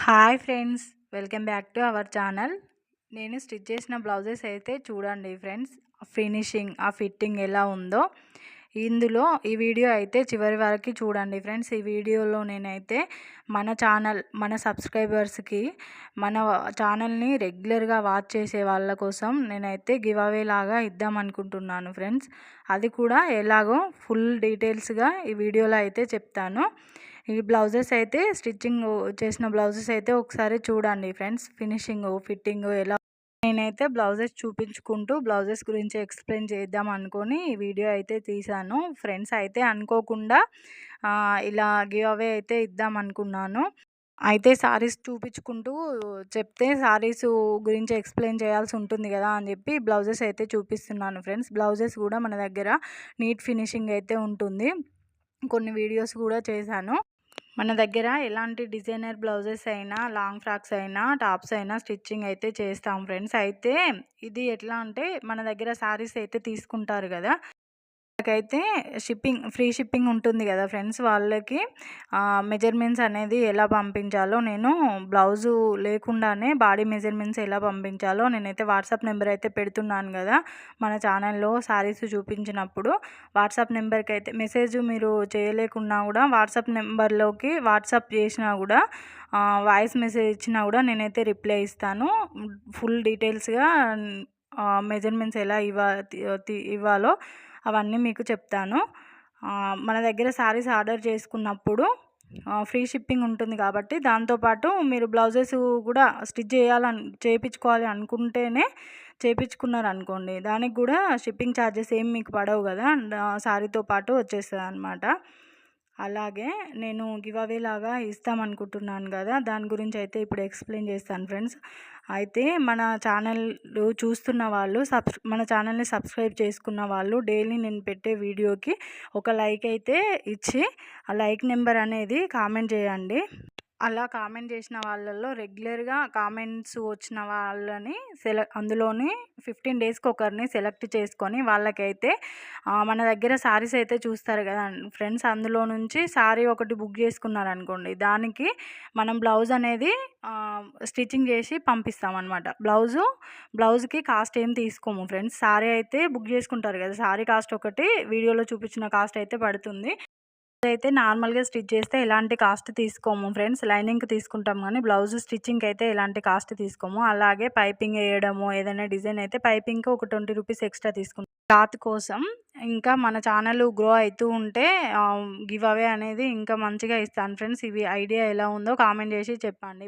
Hi friends, welcome back to our channel. నేను stitch చేసిన blouses అయితే చూడండి ఫ్రెండ్స్, ఫినిషింగ్ ఆ ఫిట్టింగ్ ఎలా ఉందో ఇందులో ఈ వీడియో అయితే చివరి వరకు చూడండి ఫ్రెండ్స్. ఈ వీడియోలో నేనైతే మన సబ్స్క్రైబర్స్కి మన ఛానల్ని రెగ్యులర్గా వాచ్ చేసే వాళ్ళ కోసం నేనైతే గివ్ అవే లాగా ఇద్దాం అనుకుంటున్నాను ఫ్రెండ్స్. అది కూడా ఎలాగో ఫుల్ డీటెయిల్స్గా ఈ వీడియోలో అయితే చెప్తాను. ఈ బ్లౌజెస్ అయితే స్టిచ్చింగ్ చేసిన బ్లౌజెస్ అయితే ఒకసారి చూడండి ఫ్రెండ్స్. ఫినిషింగ్ ఫిట్టింగ్ ఎలా నేనైతే బ్లౌజెస్ చూపించుకుంటూ బ్లౌజెస్ గురించి ఎక్స్ప్లెయిన్ చేద్దాం అనుకొని ఈ వీడియో అయితే తీశాను ఫ్రెండ్స్. అయితే అనుకోకుండా ఇలా గివ్ అవే అయితే ఇద్దాం అనుకున్నాను. అయితే శారీస్ చూపించుకుంటూ చెప్తే శారీస్ గురించి ఎక్స్ప్లెయిన్ చేయాల్సి ఉంటుంది కదా అని చెప్పి బ్లౌజెస్ అయితే చూపిస్తున్నాను ఫ్రెండ్స్. బ్లౌజెస్ కూడా మన దగ్గర నీట్ ఫినిషింగ్ అయితే ఉంటుంది. కొన్ని వీడియోస్ కూడా చేశాను. మన దగ్గర ఎలాంటి డిజైనర్ బ్లౌజెస్ అయినా, లాంగ్ ఫ్రాక్స్ అయినా, టాప్స్ అయినా స్టిచ్చింగ్ అయితే చేస్తాం ఫ్రెండ్స్. అయితే ఇది ఎట్లా అంటే మన దగ్గర శారీస్ అయితే తీసుకుంటారు కదా, వాళ్ళకైతే ఫ్రీ షిప్పింగ్ ఉంటుంది కదా ఫ్రెండ్స్. వాళ్ళకి మెజర్మెంట్స్ అనేది ఎలా పంపించాలో, నేను బ్లౌజు లేకుండానే బాడీ మెజర్మెంట్స్ ఎలా పంపించాలో నేనైతే వాట్సాప్ నెంబర్ అయితే పెడుతున్నాను కదా. మన ఛానల్లో శారీస్ చూపించినప్పుడు వాట్సాప్ నెంబర్కి అయితే మెసేజ్ మీరు చేయలేకున్నా కూడా వాట్సాప్ నెంబర్లోకి వాట్సాప్ చేసినా కూడా, వాయిస్ మెసేజ్ ఇచ్చినా కూడా నేనైతే రిప్లై ఇస్తాను. ఫుల్ డీటెయిల్స్గా మెజర్మెంట్స్ ఎలా ఇవ్వాలో అవన్నీ మీకు చెప్తాను. మన దగ్గర శారీస్ ఆర్డర్ చేసుకున్నప్పుడు ఫ్రీ షిప్పింగ్ ఉంటుంది కాబట్టి, దాంతోపాటు మీరు బ్లౌజెస్ కూడా స్టిచ్ చేయించుకోవాలి అనుకుంటేనే చేయించుకున్నారనుకోండి, దానికి కూడా షిప్పింగ్ ఛార్జెస్ ఏం మీకు పడవు కదా, శారీతో పాటు వచ్చేస్తుంది అనమాట. అలాగే నేను గివ్ అవే లాగా ఇస్తామనుకుంటున్నాను కదా, దాని గురించి అయితే ఇప్పుడు ఎక్స్ప్లెయిన్ చేస్తాను ఫ్రెండ్స్. అయితే మన ఛానల్ చూస్తున్న వాళ్ళు, మన ఛానల్ని సబ్స్క్రైబ్ చేసుకున్న వాళ్ళు డైలీ నేను పెట్టే వీడియోకి ఒక లైక్ అయితే ఇచ్చి ఆ లైక్ నెంబర్ అనేది కామెంట్ చేయండి. అలా కామెంట్ చేసిన వాళ్ళల్లో రెగ్యులర్గా కామెంట్స్ వచ్చిన వాళ్ళని అందులోని 15 డేస్కి ఒకరిని సెలెక్ట్ చేసుకొని వాళ్ళకైతే మన దగ్గర శారీస్ అయితే చూస్తారు కదా ఫ్రెండ్స్, అందులో నుంచి శారీ ఒకటి బుక్ చేసుకున్నారనుకోండి, దానికి మనం బ్లౌజ్ అనేది స్టిచ్చింగ్ చేసి పంపిస్తామన్నమాట. బ్లౌజ్కి కాస్ట్ ఏం తీసుకోము ఫ్రెండ్స్. శారీ అయితే బుక్ చేసుకుంటారు కదా, శారీ కాస్ట్ ఒకటి వీడియోలో చూపించిన కాస్ట్ అయితే పడుతుంది. అయితే నార్మల్గా స్టిచ్ చేస్తే ఎలాంటి కాస్ట్ తీసుకోము ఫ్రెండ్స్. లైనింగ్కి తీసుకుంటాం కానీ బ్లౌజ్ స్టిచ్చింగ్కి అయితే ఎలాంటి కాస్ట్ తీసుకోము. అలాగే పైపింగ్ వేయడము, ఏదైనా డిజైన్ అయితే పైపింగ్కి ఒక 20 రూపీస్ ఎక్స్ట్రా తీసుకుంటాం క్లాత్ కోసం. ఇంకా మన ఛానల్ గ్రో అవుతూ ఉంటే గివ్ అవే అనేది ఇంకా మంచిగా ఇస్తాను ఫ్రెండ్స్. ఇవి ఐడియా ఎలా ఉందో కామెంట్ చేసి చెప్పండి.